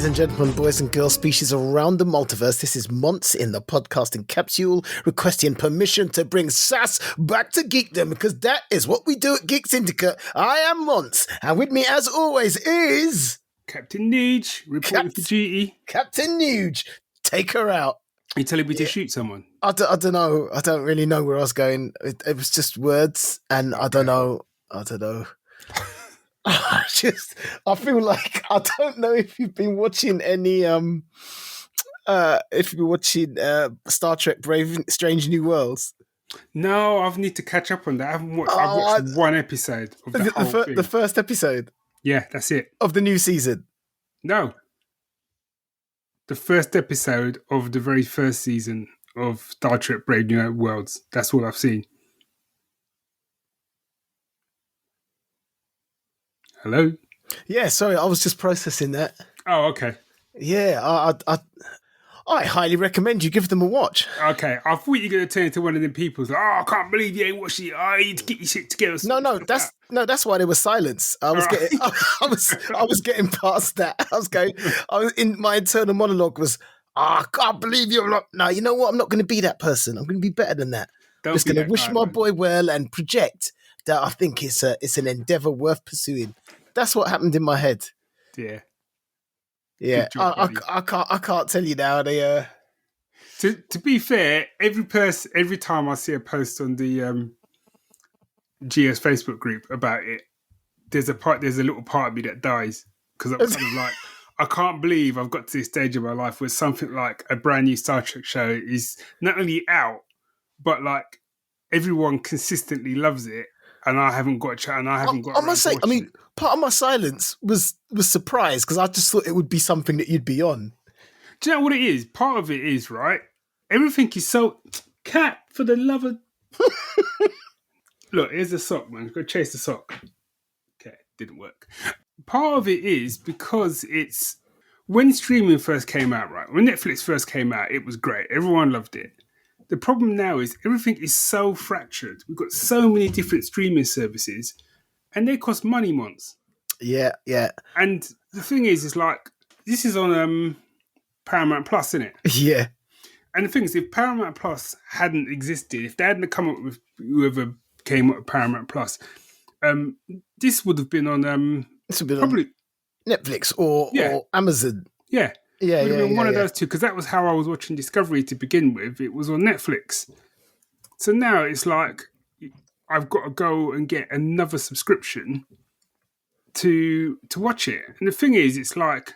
and gentlemen, boys and girls, species around the multiverse, this is Monts in the podcasting capsule, requesting permission to bring sass back to geekdom, because that is what we do at Geek Syndicate. I am Monts, and with me, as always, is... Captain Nuge, reporting for duty. Captain Nuge, take her out. Are you telling me to shoot someone? I don't know. I don't really know where I was going. It was just words, and I don't know. I feel like I don't know if you've been watching any if you're watching Star Trek Brave Strange New Worlds. No, I need to catch up on that. I've watched one episode of the whole thing. The first episode. Yeah, that's it. Of the new season. No. The first episode of the very first season of Star Trek Brave New Worlds. That's all I've seen. Hello? Yeah, sorry, I was just processing that. Oh, okay. Yeah, I highly recommend you give them a watch. Okay, I thought you were going to turn into one of them people. Like, I can't believe you ain't watched it. I need to get your shit together. That's why there was silence. I was getting past that. My internal monologue was, I can't believe you're not. No, you know what? I'm not going to be that person. I'm going to be better than that. I'm just going to wish my boy well and project that I think it's an endeavor worth pursuing. That's what happened in my head. Yeah. Yeah, job, I can't tell you now. To be fair, every time I see a post on the GS Facebook group about it, there's a little part of me that dies, because I'm kind of like, I can't believe I've got to this stage of my life where something like a brand new Star Trek show is not only out, but like everyone consistently loves it. And I haven't got a chat, and I must say, part of my silence was surprised, because I just thought it would be something that you'd be on. Do you know what it is? Part of it is, right? Everything is so... Cat, for the love of... Look, here's the sock, man. Go chase the sock. Okay, didn't work. Part of it is because it's... When streaming first came out, right? When Netflix first came out, it was great. Everyone loved it. The problem now is everything is so fractured. We've got so many different streaming services, and they cost money, Monts. Yeah. And the thing is like, this is on Paramount Plus, isn't it? Yeah. And the thing is, if Paramount Plus hadn't existed, if they hadn't come up with whoever came up with Paramount Plus, this would have been on probably on Netflix or Amazon. Yeah. One of those two, because that was how I was watching Discovery to begin with. It was on Netflix. So now it's like I've got to go and get another subscription to watch it. And the thing is, it's like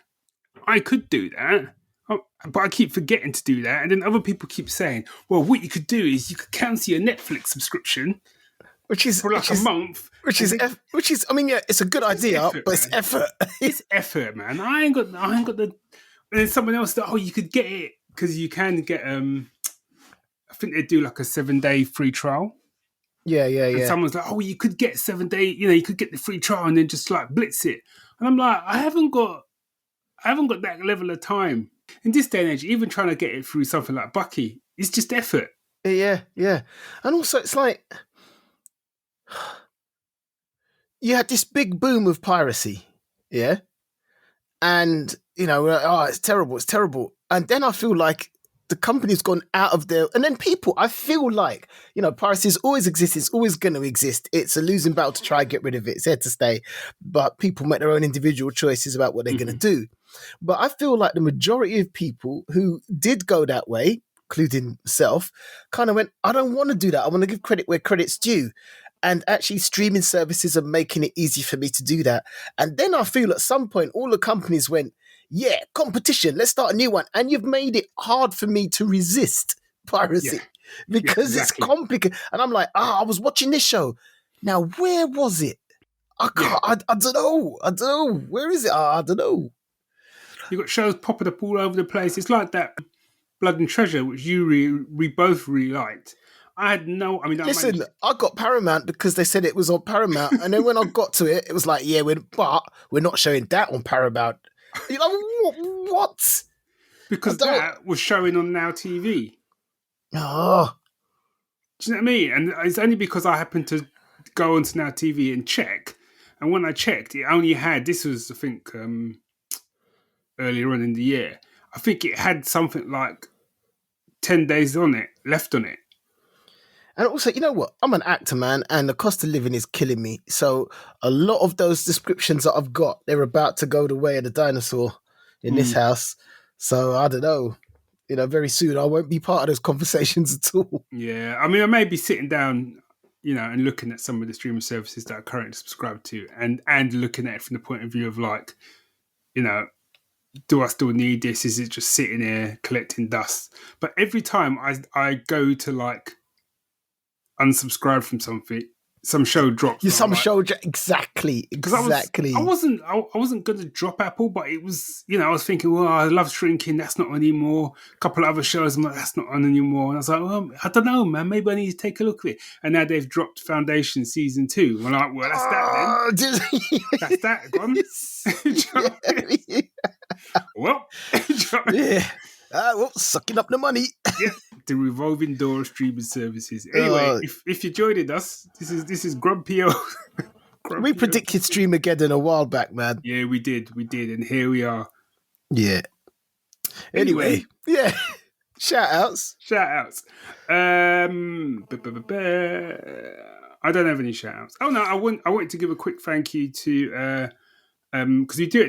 I could do that, but I keep forgetting to do that. And then other people keep saying, well, what you could do is you could cancel your Netflix subscription, for a month. Which is, I mean, yeah, it's a good idea, but it's effort. It's effort, man. I ain't got the... And then someone else that, you could get it, because you can get, I think they do like a 7-day free trial. Yeah. And someone's like, you could get 7 day, you could get the free trial and then just like blitz it. And I'm like, I haven't got that level of time. In this day and age, even trying to get it through something like Bucky, it's just effort. Yeah. And also it's like, you had this big boom of piracy, yeah? And, it's terrible. And then I feel like the company's gone out of their... And then people, I feel like, piracy's always existed. It's always going to exist. It's a losing battle to try and get rid of it. It's here to stay. But people make their own individual choices about what they're going to do. But I feel like the majority of people who did go that way, including myself, kind of went, I don't want to do that. I want to give credit where credit's due. And actually streaming services are making it easy for me to do that. And then I feel at some point, all the companies went, yeah, competition, let's start a new one. And you've made it hard for me to resist piracy because it's complicated. And I'm like, I was watching this show. Now, where was it? I don't know. Where is it? I don't know. You've got shows popping up all over the place. It's like that Blood and Treasure, which we both really liked. I had no... Listen, I got Paramount because they said it was on Paramount. And then when I got to it, it was like, yeah, but we're not showing that on Paramount. What? Because that was showing on Now TV. Oh. Do you know what I mean? And it's only because I happened to go onto Now TV and check. And when I checked, it only had... This was, I think, earlier on in the year. I think it had something like 10 days left on it. And also, you know what? I'm an actor, man, and the cost of living is killing me. So a lot of those descriptions that I've got, they're about to go the way of the dinosaur in this house. So I don't know. You know, very soon I won't be part of those conversations at all. Yeah, I mean, I may be sitting down, you know, and looking at some of the streaming services that I currently subscribe to, and looking at it from the point of view of like, you know, do I still need this? Is it just sitting here collecting dust? But every time I go to like unsubscribe from something, some show drops. Exactly. I wasn't going to drop Apple, but it was, you know, I was thinking, well, I love Shrinking, that's not on anymore. A couple of other shows, I'm like, that's not on anymore. And I was like, well, I don't know, man, maybe I need to take a look at it. And now they've dropped Foundation season 2. I'm like, well, that's that then. That's that, gone. Well, yeah. Well, sucking up the money. Yeah, the revolving door of streaming services. Anyway, if you're joining us, this is Grumpy O. We predicted Streamageddon a while back, man. Yeah, we did, and here we are. Yeah. Anyway, yeah. Shout outs. I don't have any shout outs. Oh no, I wanted to give a quick thank you to because we do it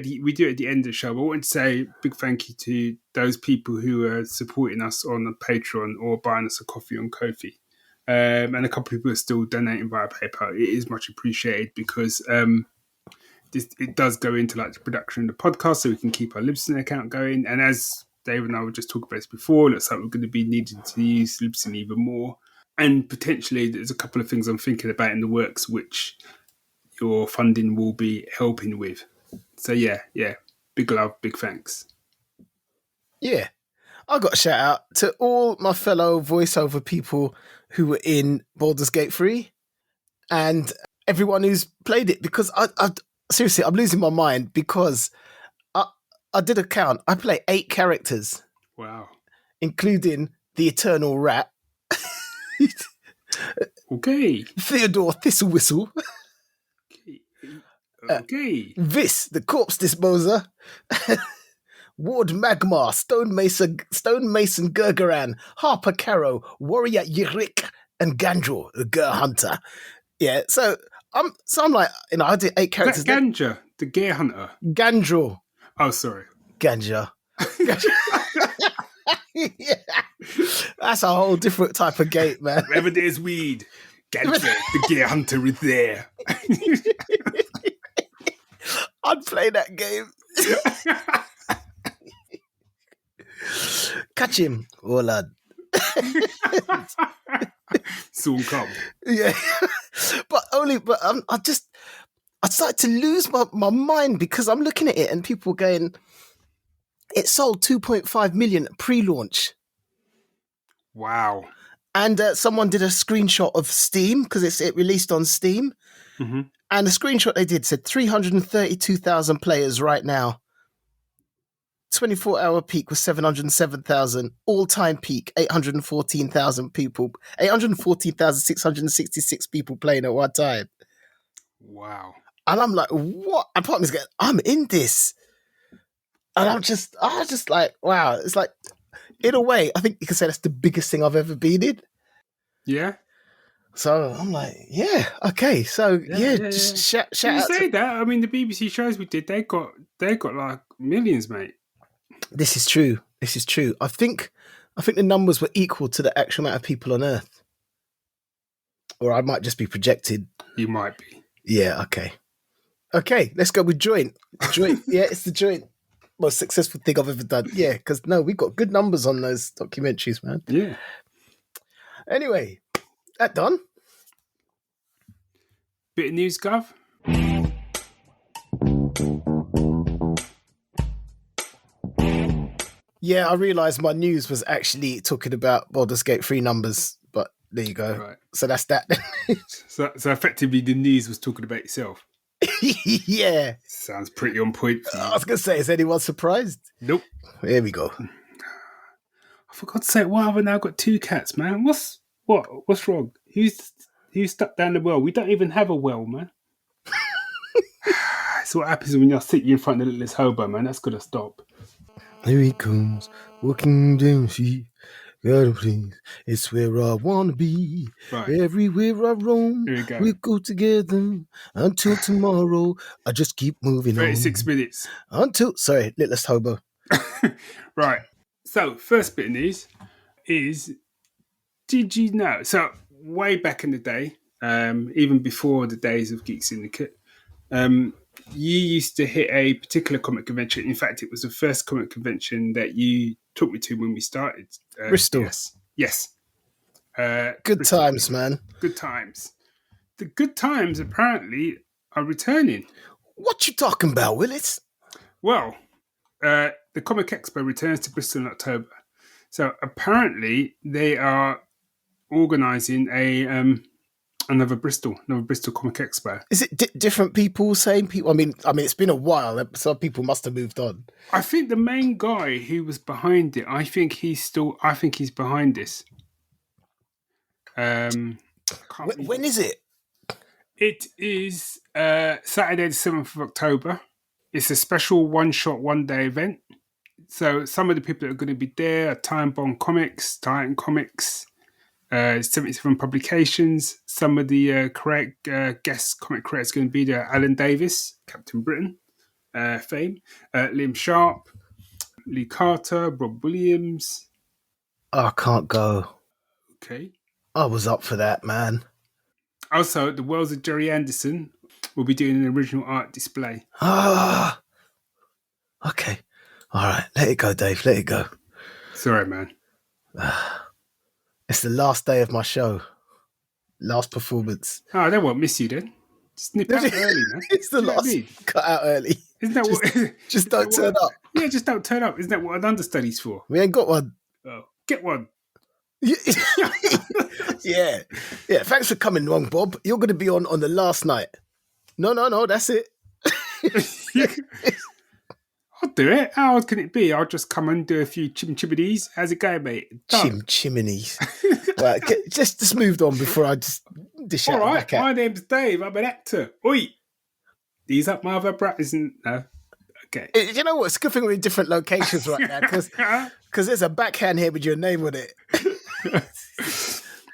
at the end of the show. But I wanted to say a big thank you to those people who are supporting us on Patreon or buying us a coffee on Ko-fi. And a couple of people are still donating via PayPal. It is much appreciated because it does go into like the production of the podcast, so we can keep our Libsyn account going. And as Dave and I were just talking about this before, it looks like we're going to be needing to use Libsyn even more. And potentially, there's a couple of things I'm thinking about in the works which your funding will be helping with. So yeah, big love, big thanks. Yeah, I got a shout out to all my fellow voiceover people who were in Baldur's Gate 3 and everyone who's played it, because I seriously, I'm losing my mind because I did a count. I play 8 characters. Wow. Including the Eternal Rat. Okay. Theodore Thistlewhistle. Okay. Vis, the Corpse Disposer. Ward Magmar, Stonemason Gurgaran, Harper Caro, Warrior Yrick, and Gandro, the Gur Hunter. Yeah, so I'm like, you know, I did 8 characters. Is that Ganja, the Gear Hunter? Gandro. Oh, sorry. Ganja. Yeah. That's a whole different type of gate, man. Wherever there's weed, Ganja, the Gear Hunter is there. I'd play that game. Catch him, oh lad. Soon come. Yeah, but I started to lose my mind because I'm looking at it and people going, it sold 2.5 million pre-launch. Wow. And someone did a screenshot of Steam because it released on Steam. Mm-hmm. And the screenshot they did said 332,000 players right now. 24-hour peak was 707,000. All-time peak, 814,000 people. 814,666 people playing at one time. Wow. And I'm like, what? And part of me's going, I'm in this. And I was just like, wow. It's like, in a way, I think you can say that's the biggest thing I've ever been in. Yeah. So I'm like, yeah, okay. So just shout out. You say that? I mean, the BBC shows we did, they got like millions, mate. This is true. I think the numbers were equal to the actual amount of people on Earth. Or I might just be projected. You might be. Yeah, okay. Okay, let's go with Joint. Yeah, it's the Joint. Most successful thing I've ever done. Yeah, because we got good numbers on those documentaries, man. Yeah. Anyway, that done. Bit of news, Gov. Yeah, I realised my news was actually talking about Baldur's Gate 3 numbers, but there you go. Right. So that's that. so effectively the news was talking about itself. Yeah. Sounds pretty on point. I was going to say, is anyone surprised? Nope. Here we go. I forgot to say, why have I now got 2 cats, man? What's wrong? Who's stuck down the well? We don't even have a well, man. That's what happens when you're sitting in front of the littlest hobo, man. That's got to stop. Here he comes, walking down the street. God, please, it's where I want to be. Right. Everywhere I roam, Here we go. we go together until tomorrow. I just keep moving 36 on. minutes. Sorry, littlest hobo. Right. So, first bit of news is, did you know? So, way back in the day, even before the days of Geek Syndicate, you used to hit a particular comic convention. In fact, it was the first comic convention that you took me to when we started. Bristol. Yes. Good Bristol. times, man. Good times. The good times apparently are returning. What you talking about, Willis? Well, the Comic Expo returns to Bristol in October. So apparently they are organising another Bristol Comic Expo. Is it different people, same people? I mean, it's been a while. Some people must have moved on. I think the main guy who was behind it, I think he's behind this. When is it? It is Saturday the 7th of October. It's a special one-shot, one-day event. So some of the people that are going to be there are Time Bomb Comics, Titan Comics, 77 Publications. Some of the guest comic creators going to be there. Alan Davis, Captain Britain fame. Liam Sharp, Lee Carter, Rob Williams. Oh, I can't go. Okay. I was up for that, man. Also, the Worlds of Jerry Anderson will be doing an original art display. Ah. Okay. All right. Let it go, Dave. Let it go. Sorry, man. It's the last day of my show. Last performance. Oh, they won't miss you then. Just nip out early, man. It's the last. Cut out early. Isn't that what? Just don't turn up. Yeah, just don't turn up. Isn't that what an understudy's for? We ain't got one. Oh, get one. Yeah. Thanks for coming along, Bob. You're going to be on the last night. No. That's it. I'll do it. How hard can it be? I'll just come and do a few chimneys. How's it going, mate? Chimneys. Well, just moved on before I just dish out. All right, my name's Dave. I'm an actor. Oi. These up my other brat, isn't no? Okay. You know what? It's a good thing we're in different locations right now because there's a backhand here with your name on it.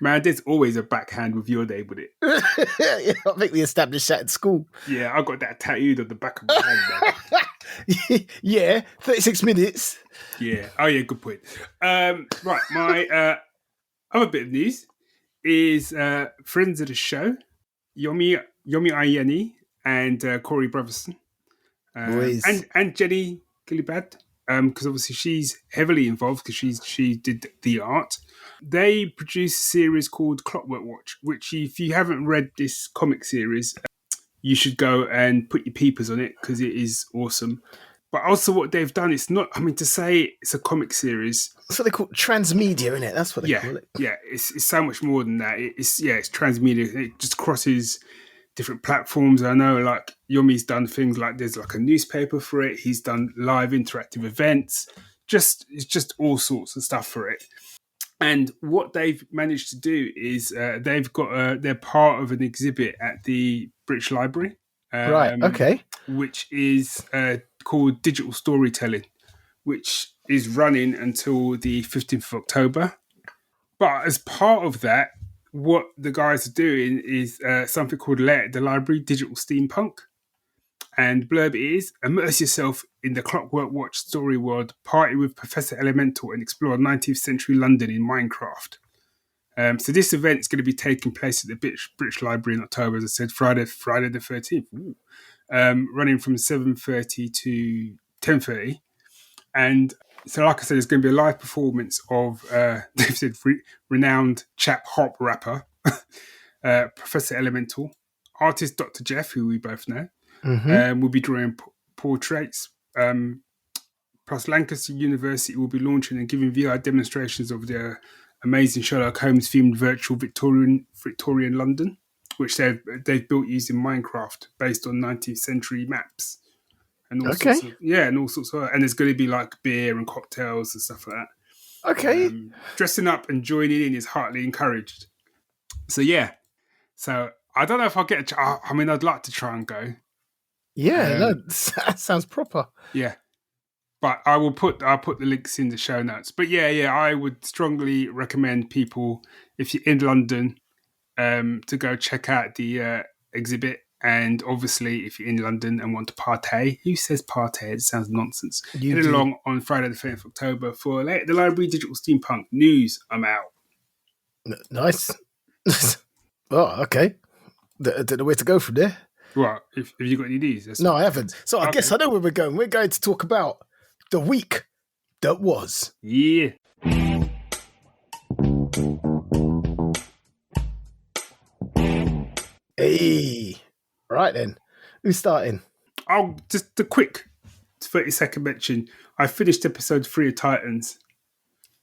Man, there's always a backhand with your name with it. Yeah, I think we established that at school. Yeah, I got that tattooed on the back of my hand. Yeah, 36 minutes. Yeah. Oh, yeah, good point. Right, my other bit of news is friends of the show, Yomi Ayeni and Corey Brotherson. And Jenny Gillibad, because obviously she's heavily involved because she did the art. They produced a series called Clockwork Watch, which if you haven't read this comic series, you should go and put your peepers on it because it is awesome. But also what they've done, it's not, to say it's a comic series. That's what they call transmedia, isn't it? That's what they call it. Yeah, it's so much more than that. It's transmedia. It just crosses different platforms. I know like Yomi's done things like there's like a newspaper for it. He's done live interactive events. It's just all sorts of stuff for it. And what they've managed to do is they're part of an exhibit at the British Library. Right, okay. Which is called Digital Storytelling, which is running until the 15th of October. But as part of that, what the guys are doing is something called Layout at the Library, Digital Steampunk. And blurb is, immerse yourself in the Clockwork Watch story world, party with Professor Elemental and explore 19th century London in Minecraft. So this event is going to be taking place at the British Library in October, as I said, Friday the 13th. Running from 7:30 to 10:30. And so, like I said, there's going to be a live performance of, they've said, renowned chap hop rapper, Professor Elemental, artist Dr. Jeff, who we both know. Will be drawing portraits. Plus, Lancaster University will be launching and giving VR demonstrations of their amazing Sherlock Holmes themed virtual Victorian London, which they've built using Minecraft based on 19th century maps. And all sorts of, and all sorts of, and there's going to be like beer and cocktails and stuff like that. Okay. Dressing up and joining in is heartily encouraged. So yeah. So I don't know if I'll get I'd like to try and go. Yeah, no, that sounds proper. Yeah. But I'll put the links in the show notes. But yeah, I would strongly recommend people, if you're in London, to go check out the exhibit. And obviously, if you're in London and want to partay, who says partay? It sounds nonsense. Head along on Friday the 30th of October for the Library Digital Steampunk News. I'm out. Nice. Oh, okay. Don't know where to go from there. What? Have you got any news? No, I haven't. So I guess I know where we're going. We're going to talk about the week that was. Yeah. Hey. Right then. Who's starting? I'll just a quick 30-second mention. I finished episode 3 of Titans.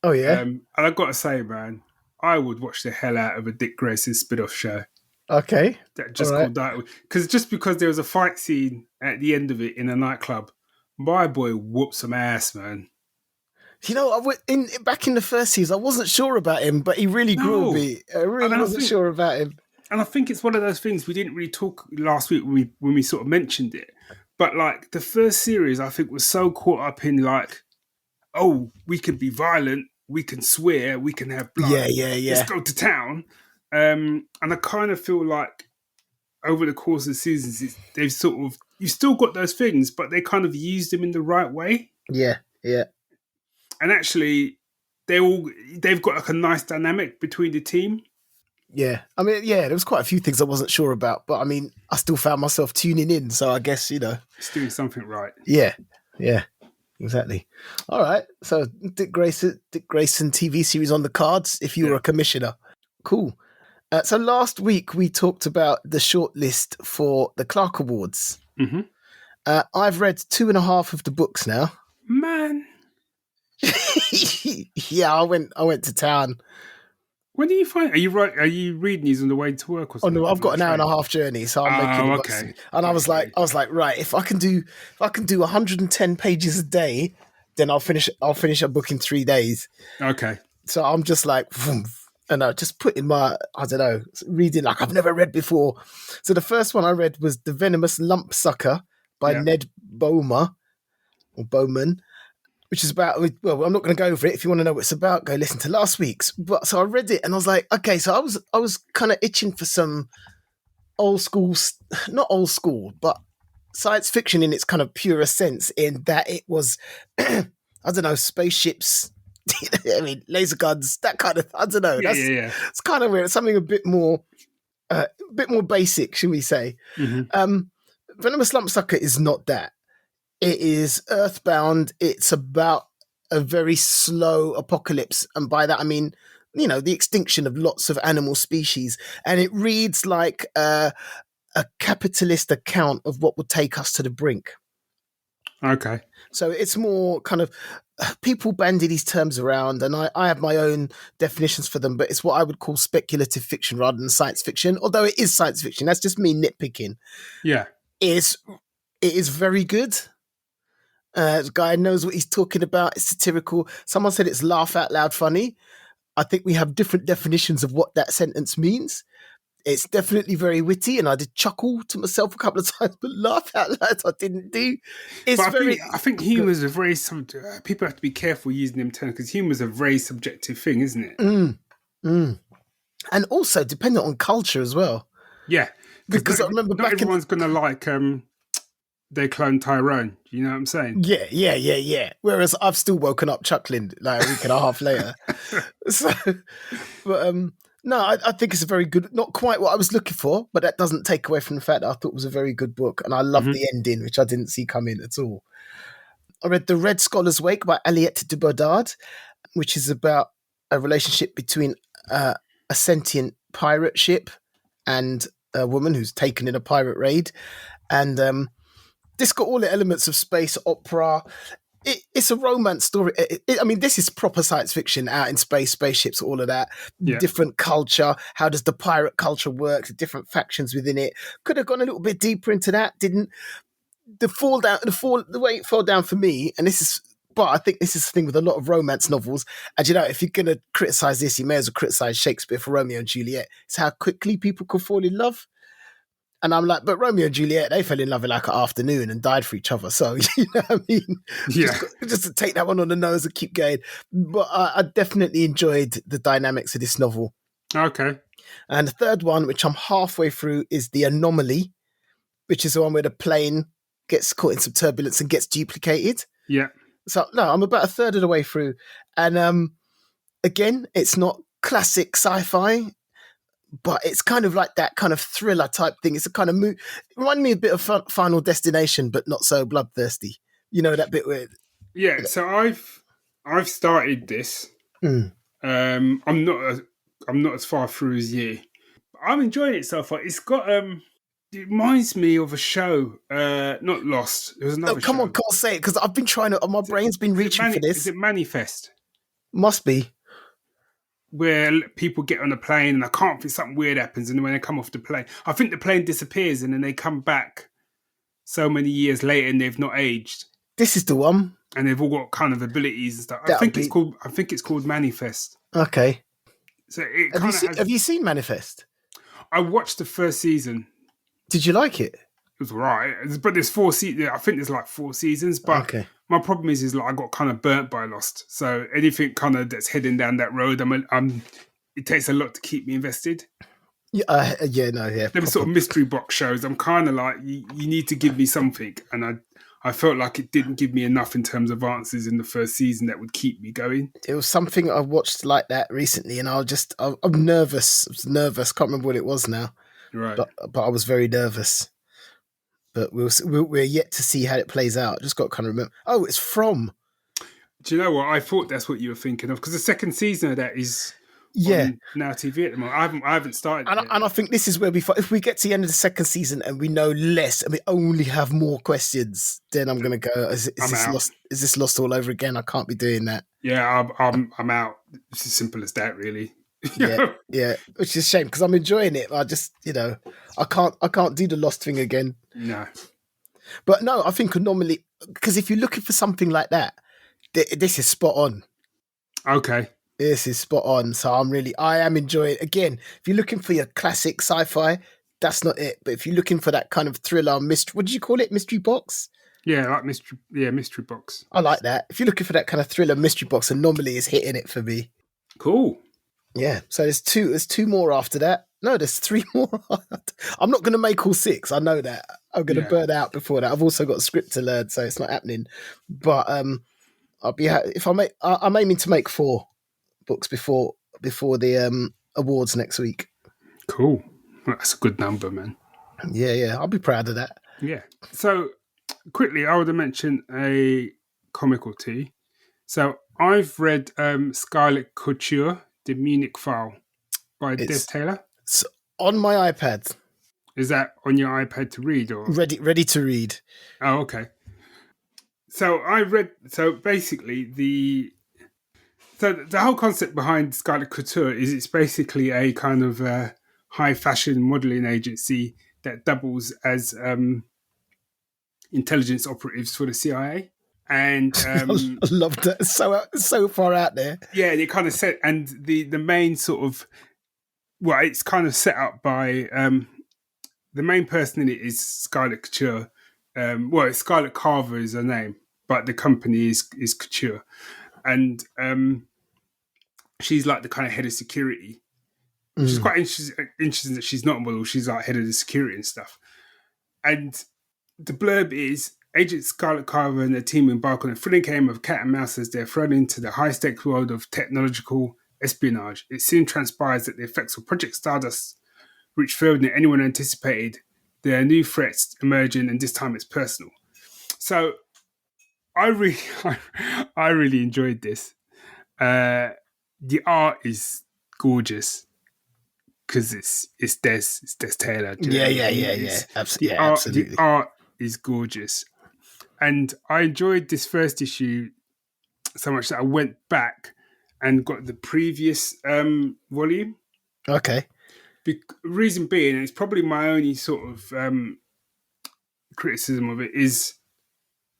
Oh, yeah? And I've got to say, man, I would watch the hell out of a Dick Grayson spin-off show. Okay. That just called that. Because there was a fight scene at the end of it in a nightclub, my boy whooped some ass, man. You know, back in the first season, I wasn't sure about him, but he really grew on me. I really wasn't sure about him. And I think it's one of those things we didn't really talk last week when we sort of mentioned it. But like the first series, I think was so caught up in like, oh, we can be violent, we can swear, we can have blood. Yeah. Let's go to town. And I kind of feel like over the course of the seasons, they've sort of, you've still got those things, but they kind of used them in the right way. Yeah. And actually, they've got like a nice dynamic between the team. Yeah. I mean, there was quite a few things I wasn't sure about, but I mean, I still found myself tuning in. So I guess, it's doing something right. Yeah. Exactly. All right. So Dick Grayson TV series on the cards if you were a commissioner. Cool. So last week we talked about the shortlist for the Clark Awards. Mm-hmm. I've read 2.5 of the books now. Man. Yeah, I went to town. When do you find? Are you reading these on the way to work or something? Oh no, I've got an hour and a half journey, so I'm making it. Okay. And I was like, right, if I can do 110 pages a day, then I'll finish a book in 3 days. Okay. So I'm just like, and I just put in my, I don't know, reading like I've never read before. So the first one I read was The Venomous Lumpsucker by Ned Bowman, which is about, well, I'm not going to go over it. If you want to know what it's about, go listen to last week's. But so I read it and I was like, okay, so I was kind of itching for some old school, not old school, but science fiction in its kind of purest sense, in that it was, I don't know, spaceships, I mean, laser guns, that kind of, I don't know. Yeah. It's kind of weird. Something a bit more basic, should we say. Mm-hmm. Venomous Lumpsucker is not that. It is earthbound. It's about a very slow apocalypse. And by that, I mean, the extinction of lots of animal species. And it reads like a capitalist account of what would take us to the brink. Okay. So it's more kind of, people bandy these terms around, and I have my own definitions for them, but it's what I would call speculative fiction rather than science fiction, although it is science fiction. That's just me nitpicking. Yeah. It is very good. The guy knows what he's talking about. It's satirical. Someone said it's laugh out loud funny. I think we have different definitions of what that sentence means. It's definitely very witty, and I did chuckle to myself a couple of times, but laugh out loud I didn't do. I think humour is a very people have to be careful using them terms, because humour is a very subjective thing, isn't it? And also dependent on culture as well. Yeah, because I remember not everyone's going to like they clone Tyrone. You know what I'm saying? Yeah. Whereas I've still woken up chuckling like a week and a half later. So, but no, I think it's a very good, not quite what I was looking for, but that doesn't take away from the fact that I thought it was a very good book, and I love the ending, which I didn't see coming at all. I read The Red Scholar's Wake by Aliette de Bodard, which is about a relationship between a sentient pirate ship and a woman who's taken in a pirate raid, and this got all the elements of space opera. It's a romance story. I mean, this is proper science fiction, out in space, spaceships, all of that. Yeah. Different culture. How does the pirate culture work? The different factions within it. Could have gone a little bit deeper into that. Didn't. The way it fell down for me, and this is, but I think this is the thing with a lot of romance novels. And if you're going to criticize this, you may as well criticize Shakespeare for Romeo and Juliet. It's how quickly people could fall in love. And I'm like, but Romeo and Juliet, they fell in love in like an afternoon and died for each other. So, you know what I mean? Yeah. Just to take that one on the nose and keep going. But I definitely enjoyed the dynamics of this novel. Okay. And the third one, which I'm halfway through, is The Anomaly, which is the one where the plane gets caught in some turbulence and gets duplicated. Yeah. So, no, I'm about a third of the way through. And again, it's not classic sci-fi, but it's kind of like that kind of thriller type thing. It's a kind of it reminded me a bit of Final Destination, but not so bloodthirsty. You know, that bit where... Yeah, so I've started this. Mm. I'm not as far through as you. I'm enjoying it so far. It's got it reminds me of a show, not Lost. It was another show. Come on, can't say it because I've been trying to. My brain's been reaching for this. Is it Manifest? Must be. Where people get on a plane and I can't think something weird happens, and when they come off the plane, I think the plane disappears and then they come back so many years later and they've not aged. This is the one, and they've all got kind of abilities and stuff. I think it's called Manifest. Okay. So have you seen Manifest? I watched the first season. Did you like it? It was right, but there's 4 seasons. I think there's like 4 seasons. But my problem is like I got kind of burnt by Lost. So anything kind of that's heading down that road, it takes a lot to keep me invested. Yeah, Them sort of mystery box shows, I'm kind of like, you need to give me something, and I felt like it didn't give me enough in terms of answers in the first season that would keep me going. It was something I watched like that recently, and I'm nervous. I was nervous. Can't remember what it was now. Right, but I was very nervous. But we're yet to see how it plays out. Just got to kind of remember. Oh, it's From. Do you know what? I thought that's what you were thinking of because the second season of that is on Now TV at the moment. I haven't started. And I think this is where if we get to the end of the second season and we know less and we only have more questions, then I'm going to go. Is this lost? Is this Lost all over again? I can't be doing that. Yeah, I'm out. It's as simple as that, really. yeah, which is a shame because I'm enjoying it. I just, I can't do the Lost thing again. No, but no, I think Anomaly, because if you're looking for something like that, this is spot on. Okay, this is spot on. So I am enjoying. Again, if you're looking for your classic sci-fi, that's not it. But if you're looking for that kind of thriller mystery, what did you call it? Mystery box. Yeah, like mystery box. I like that. If you're looking for that kind of thriller mystery box, Anomaly is hitting it for me. Cool. Yeah, so there's two more after that. No, there's 3 more. I'm not going to make all 6. I know that. I'm going to burn out before that. I've also got a script to learn, so it's not happening. But I'll be if I make. I'm aiming to make 4 books before the awards next week. Cool. Well, that's a good number, man. Yeah. I'll be proud of that. Yeah. So quickly, I would have mentioned a comic or 2. So I've read Scarlett Coulture, The Munich File by Des Taylor. It's on my iPad. Is that on your iPad to read or ready to read? Oh, okay. So basically the whole concept behind Scarlett Couture is it's basically a kind of high fashion modeling agency that doubles as intelligence operatives for the CIA. And I love that. It's so far out there. Yeah, they kind of set, and the main sort of, well, it's kind of set up by the main person in it is Scarlett Couture. It's Scarlett Carver is her name, but the company is Couture, and she's like the kind of head of security. Which is quite interesting that she's not a model. She's like head of the security and stuff. And the blurb is, Agent Scarlett Carver and their team embark on a thrilling game of cat and mouse as they're thrown into the high-stakes world of technological espionage. It soon transpires that the effects of Project Stardust reach further than anyone anticipated. There are new threats emerging, and this time it's personal. So I really enjoyed this. The art is gorgeous because it's Des Taylor. Yeah. Absolutely. The art is gorgeous. And I enjoyed this first issue so much that I went back and got the previous volume. Okay. Reason being, and it's probably my only sort of criticism of it, is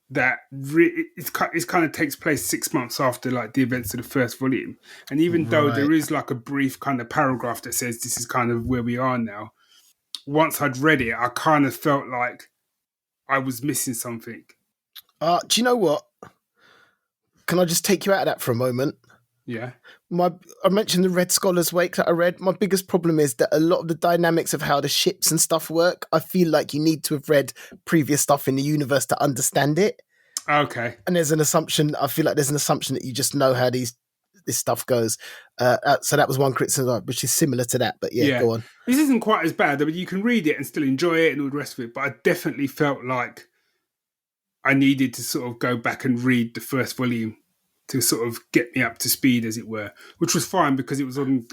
that it kind of takes place 6 months after like the events of the first volume. And even though there is like a brief kind of paragraph that says this is kind of where we are now, once I'd read it, I kind of felt like I was missing something. Do you know what? Can I just take you out of that for a moment? Yeah. I mentioned the Red Scholar's Wake that I read. My biggest problem is that a lot of the dynamics of how the ships and stuff work, I feel like you need to have read previous stuff in the universe to understand it. Okay. And there's an assumption, I feel like there's an assumption that you just know how this stuff goes. So that was one criticism, which is similar to that. But yeah, go on. This isn't quite as bad. I mean, you can read it and still enjoy it and all the rest of it. But I definitely felt like I needed to sort of go back and read the first volume to sort of get me up to speed, as it were, which was fine because it was on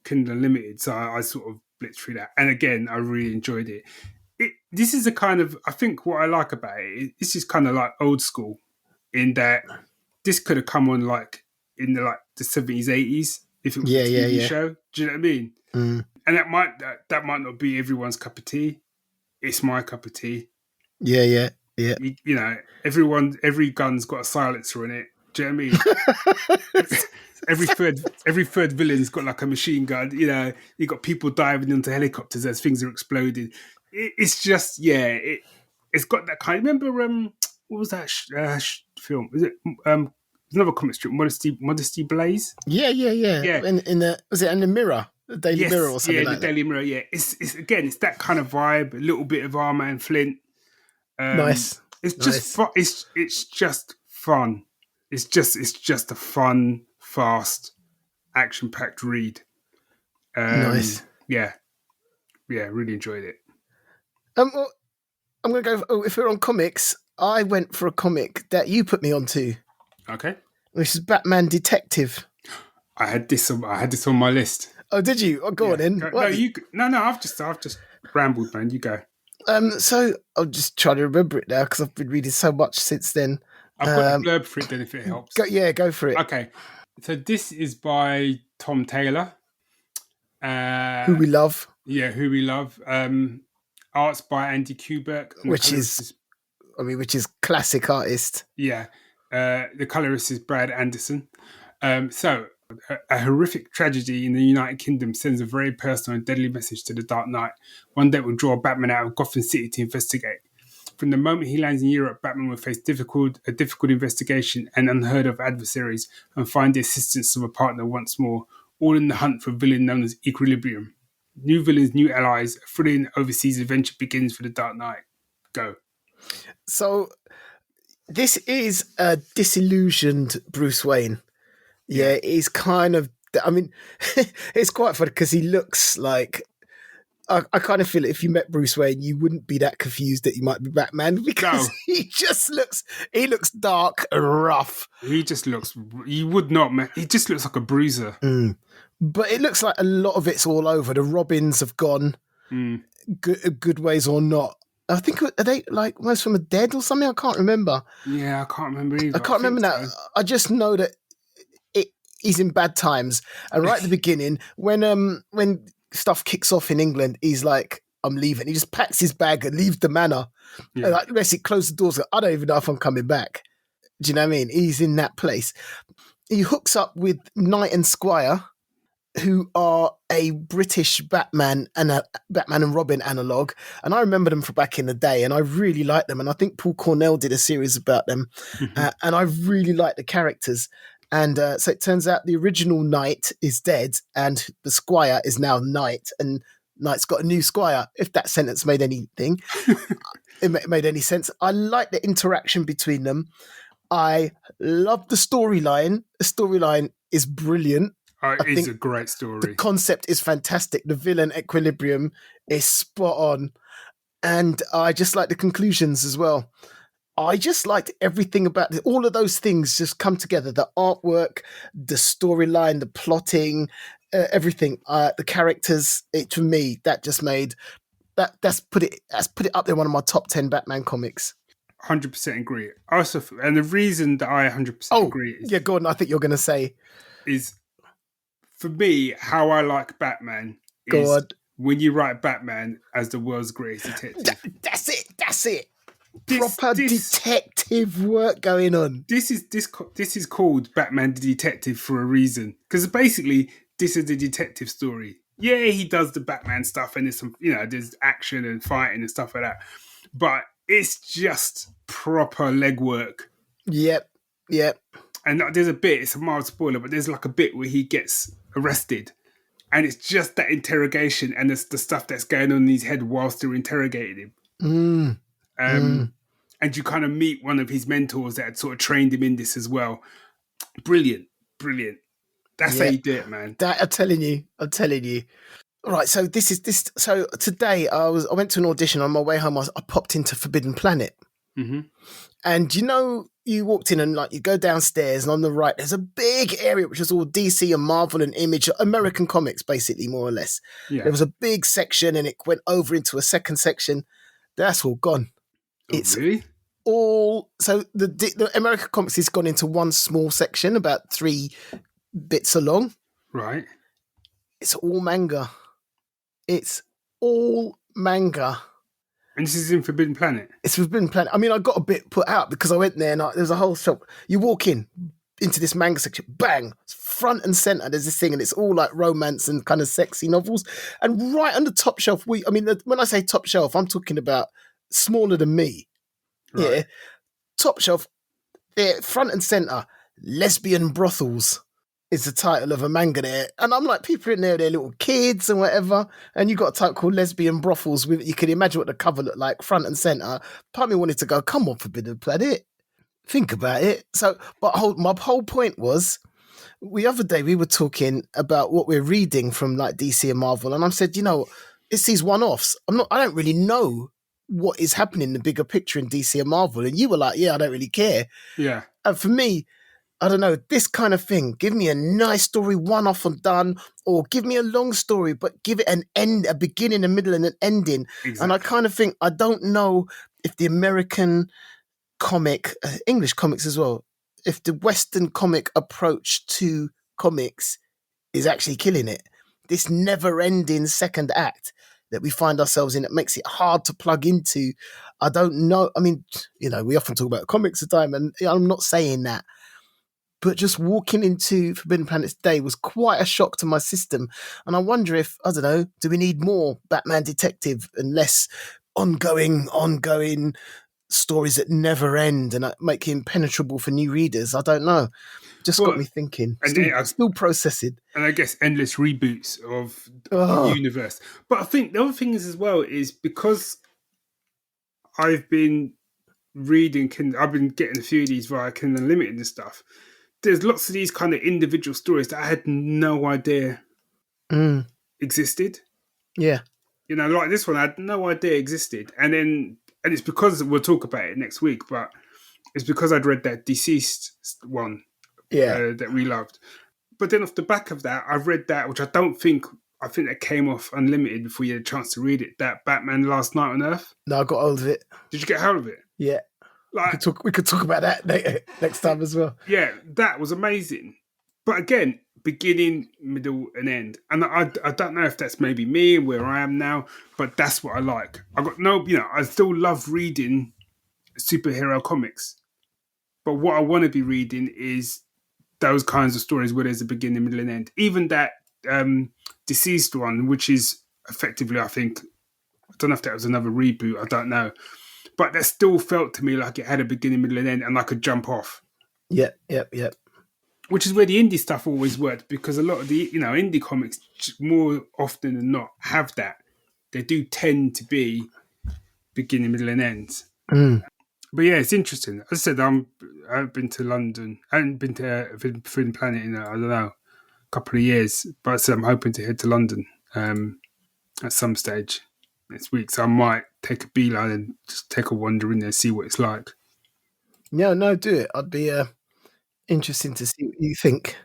Kindle Unlimited. So I sort of blitzed through that. And again, I really enjoyed it. This is a kind of, I think what I like about it, this is kind of like old school in that this could have come on like in the 70s, 80s if it was a TV show. Do you know what I mean? Mm. And that might not be everyone's cup of tea. It's my cup of tea. Yeah. You know, every gun's got a silencer in it. Do you know what I mean? every third villain's got like a machine gun. You know, you got people diving into helicopters as things are exploding. It's just it's got that kind. Remember what was that film? Is it another comic strip, Modesty Blaze? Yeah. In the Mirror, the Daily Mirror or something like that? Yeah, the Daily Mirror. Yeah, it's that kind of vibe. A little bit of Armour and Flint. Nice. It's just fun. It's just fun. It's just a fun, fast, action-packed read. Nice. Yeah, really enjoyed it. Well, I'm going to go. If we're on comics, I went for a comic that you put me onto. Okay. Which is Batman Detective. I had this on my list. Oh, did you? Oh, go on then. No. I've just rambled, man. You go. So I'll just try to remember it now because I've been reading so much since then. I've got the blurb for it then, if it helps. Go for it. Okay. So this is by Tom Taylor. Who we love. Yeah, who we love. Art's by Andy Kubert. Which is classic artist. Yeah. The colorist is Brad Anderson. So a horrific tragedy in the United Kingdom sends a very personal and deadly message to the Dark Knight, one that will draw Batman out of Gotham City to investigate. From the moment he lands in Europe, Batman will face a difficult investigation and unheard of adversaries and find the assistance of a partner once more, all in the hunt for a villain known as Equilibrium. New villains, new allies, a thrilling overseas adventure begins for the Dark Knight. Go. So this is a disillusioned Bruce Wayne. Yeah, he's kind of, I mean, it's quite funny because he looks like, I kind of feel if you met Bruce Wayne, you wouldn't be that confused that he might be Batman because he looks dark and rough. He just looks like a bruiser. Mm. But it looks like a lot of it's all over. The Robins have gone good ways or not. I think, are they like most of them are dead or something? I can't remember. Yeah, I can't remember either. I can't remember that. So. I just know that he's in bad times. And right at the beginning, when stuff kicks off in England, he's like, I'm leaving. He just packs his bag and leaves the manor. Yeah. And like, basically close the doors. I don't even know if I'm coming back. Do you know what I mean? He's in that place. He hooks up with Knight and Squire, who are a British Batman and Robin analogue. And I remember them from back in the day, and I really liked them. And I think Paul Cornell did a series about them. And I really liked the characters. And so it turns out the original Knight is dead, and the Squire is now Knight, and Knight's got a new Squire. If that sentence made anything, it made any sense. I like the interaction between them. I love the storyline. The storyline is brilliant. It's a great story. The concept is fantastic. The villain Equilibrium is spot on. And I just like the conclusions as well. I just liked everything about it. All of those things just come together. The artwork, the storyline, the plotting, everything. The characters. To me, that just made that's put it up there. One of my top 10 Batman comics. 100% agree. Also, and the reason that I 100% agree is go on. I think you're going to say is for me how I like Batman. Is when you write Batman as the world's greatest detective. That's it. Proper detective work going on. This is called Batman the Detective for a reason, because basically this is a detective story. Yeah, he does the Batman stuff, and there's some, there's action and fighting and stuff like that. But it's just proper legwork. Yep. And there's a bit, it's a mild spoiler, but there's like a bit where he gets arrested. And it's just that interrogation and the stuff that's going on in his head whilst they're interrogating him. And you kind of meet one of his mentors that had sort of trained him in this as well. Brilliant. That's how you do it, man. I'm telling you. All right, so So today I went to an audition. On my way home, I popped into Forbidden Planet. Mm-hmm. And you walked in and like you go downstairs, and on the right there's a big area which is all DC and Marvel and Image, American comics, basically, more or less. Yeah. There was a big section, and it went over into a second section. That's all gone. It's really all so the American comics has gone into one small section, about 3 bits along. Right. It's all manga. And this is in Forbidden Planet? It's Forbidden Planet. I mean, I got a bit put out because I went there and there's a whole shop. You walk into this manga section, bang, front and center, there's this thing, and it's all like romance and kind of sexy novels. And right on the top shelf, when I say top shelf, I'm talking about smaller than me. Right. Yeah. Top shelf, front and center, Lesbian Brothels is the title of a manga there. And I'm like, people in there, they're little kids and whatever. And you got a title called Lesbian Brothels. You can imagine what the cover looked like, front and center. Part of me wanted to go, come on, Forbidden Planet. Think about it. So, but my whole point was, the other day we were talking about what we're reading from like DC and Marvel. And I said, it's these one-offs. I don't really know what is happening in the bigger picture in DC and Marvel. And you were like, yeah, I don't really care. Yeah. And for me, I don't know, this kind of thing. Give me a nice story, one off and done, or give me a long story, but give it an end, a beginning, a middle, and an ending. Exactly. And I kind of think, I don't know if the American comic, English comics as well, if the Western comic approach to comics is actually killing it. This never-ending second act that we find ourselves in, it makes it hard to plug into. I don't know. I mean, we often talk about comics at the time, and I'm not saying that. But just walking into Forbidden Planet today was quite a shock to my system. And I wonder if, I don't know, do we need more Batman Detective and less ongoing stories that never end and make him impenetrable for new readers? I don't know. Just got me thinking. Still processing. And I guess endless reboots of the universe. But I think the other thing is as well is because I've been reading, I've been getting a few of these via Kindle Unlimited and stuff. There's lots of these kind of individual stories that I had no idea existed. Yeah. Like this one, I had no idea existed. And it's because, we'll talk about it next week, but it's because I'd read that Deceased one that we loved. But then off the back of that, I've read that, which I think that came off Unlimited before you had a chance to read it, that Batman Last Night on Earth. No, I got hold of it. Did you get hold of it? Yeah. We could talk about that next time as well. Yeah, that was amazing. But again, beginning, middle, and end. And I don't know if that's maybe me and where I am now, but that's what I like. I still love reading superhero comics. But what I want to be reading is those kinds of stories where there's a beginning, middle, and end. Even that Deceased one, which is effectively, I think, I don't know if that was another reboot, I don't know. But that still felt to me like it had a beginning, middle, and end, and I could jump off. Yep. Which is where the indie stuff always worked, because a lot of the indie comics, more often than not, have that. They do tend to be beginning, middle, and ends. But yeah, it's interesting. As I said, I haven't been to London. I haven't been to Forbidden Planet in, I don't know, a couple of years. But I said I'm hoping to head to London at some stage next week. So I might take a beeline and just take a wander in there, see what it's like. No, do it. I'd be interesting to see what you think.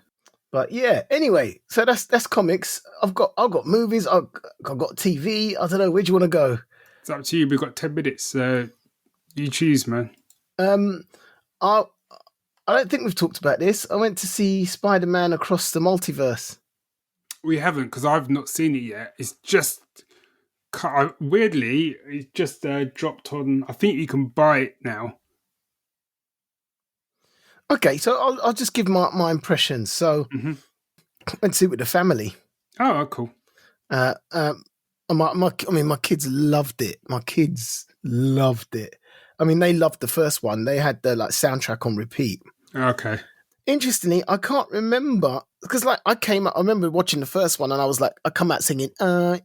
But yeah, anyway, so that's comics. I've got movies. I've got TV. I don't know. Where do you want to go? It's up to you. We've got 10 minutes. So you choose, man. I don't think we've talked about this. I went to see Spider-Man Across the Multiverse. We haven't, because I've not seen it yet. It's just weirdly, it just dropped on. I think you can buy it now. Okay, so I'll just give my impressions. So, went to see it with the family. Oh, cool. My kids loved it. My kids loved it. I mean, they loved the first one. They had the like soundtrack on repeat. Okay. Interestingly, I can't remember because like I remember watching the first one and I was like, I come out singing, ooh,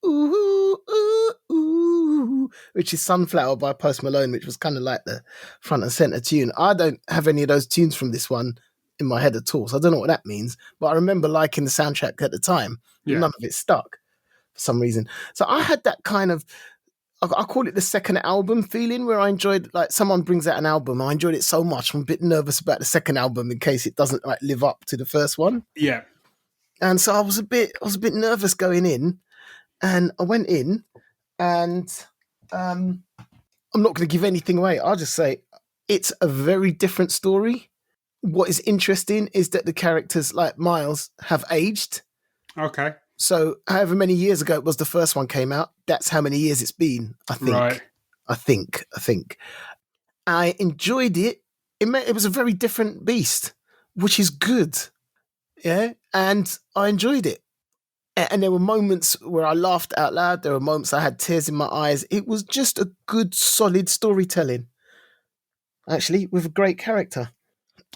ooh, ooh, which is Sunflower by Post Malone, which was kind of like the front and center tune. I don't have any of those tunes from this one in my head at all, so I don't know what that means. But I remember liking the soundtrack at the time. Yeah. None of it stuck for some reason. So I had that kind of, I call it the second album feeling, where I enjoyed, like, someone brings out an album, I enjoyed it so much, I'm a bit nervous about the second album in case it doesn't like live up to the first one. Yeah. And so I was a bit nervous going in, and I went in, and I'm not going to give anything away. I'll just say it's a very different story. What is interesting is that the characters, like Miles, have aged. Okay. So however many years ago it was the first one came out, that's how many years it's been, I think. Right. I think. I enjoyed it. It was a very different beast, which is good. Yeah. And I enjoyed it. And there were moments where I laughed out loud. There were moments I had tears in my eyes. It was just a good, solid storytelling, actually, with a great character.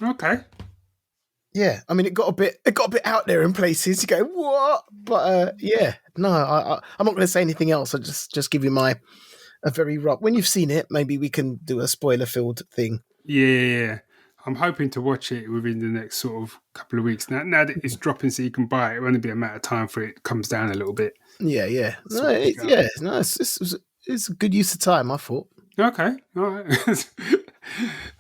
Okay. Yeah, I mean, it got a bit out there in places. You go, what? But yeah, no, I'm not going to say anything else. I'll just give you a very rough. When you've seen it, maybe we can do a spoiler-filled thing. Yeah. I'm hoping to watch it within the next sort of couple of weeks. Now that it's dropping so you can buy it, it'll only be a matter of time for it comes down a little bit. Yeah. It's a good use of time, I thought. Okay, all right.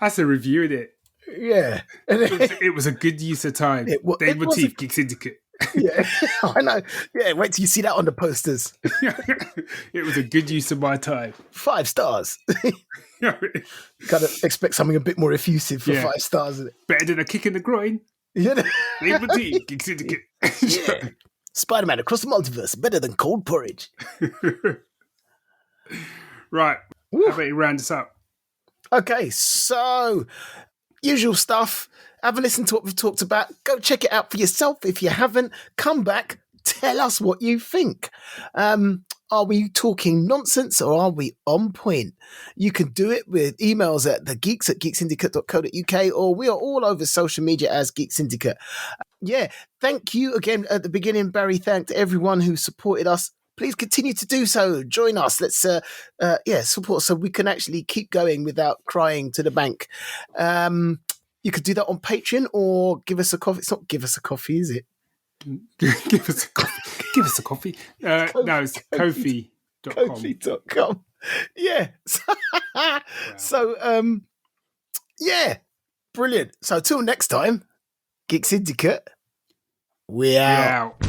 That's a review, isn't it? Yeah. It was a good use of time. Dave Motif, Geek Syndicate. Yeah, I know. Yeah, wait till you see that on the posters. It was a good use of my time. 5 stars. Kind of expect something a bit more effusive for 5 stars. Isn't it? Better than a kick in the groin. Yeah. Dave Motif, Geek Syndicate. Yeah. Spider-Man Across the Multiverse, better than cold porridge. Right. Woo. How about you round us up? Okay, so usual stuff. Have a listen to what we've talked about. Go check it out for yourself. If you haven't, come back. Tell us what you think. Are we talking nonsense or are we on point? You can do it with emails at thegeeks@geeksyndicate.co.uk, or we are all over social media as Geek Syndicate. Yeah, thank you again at the beginning, Barry. Thanked everyone who supported us. Please continue to do so. Join us. Let's support so we can actually keep going without crying to the bank. You could do that on Patreon or give us a coffee. It's not give us a coffee, is it? Give us a coffee. Give us a coffee. No, it's Ko-fi.com. Ko-fi.com. Yeah. Wow. So, yeah. Brilliant. So, till next time, Geek Syndicate, we're out.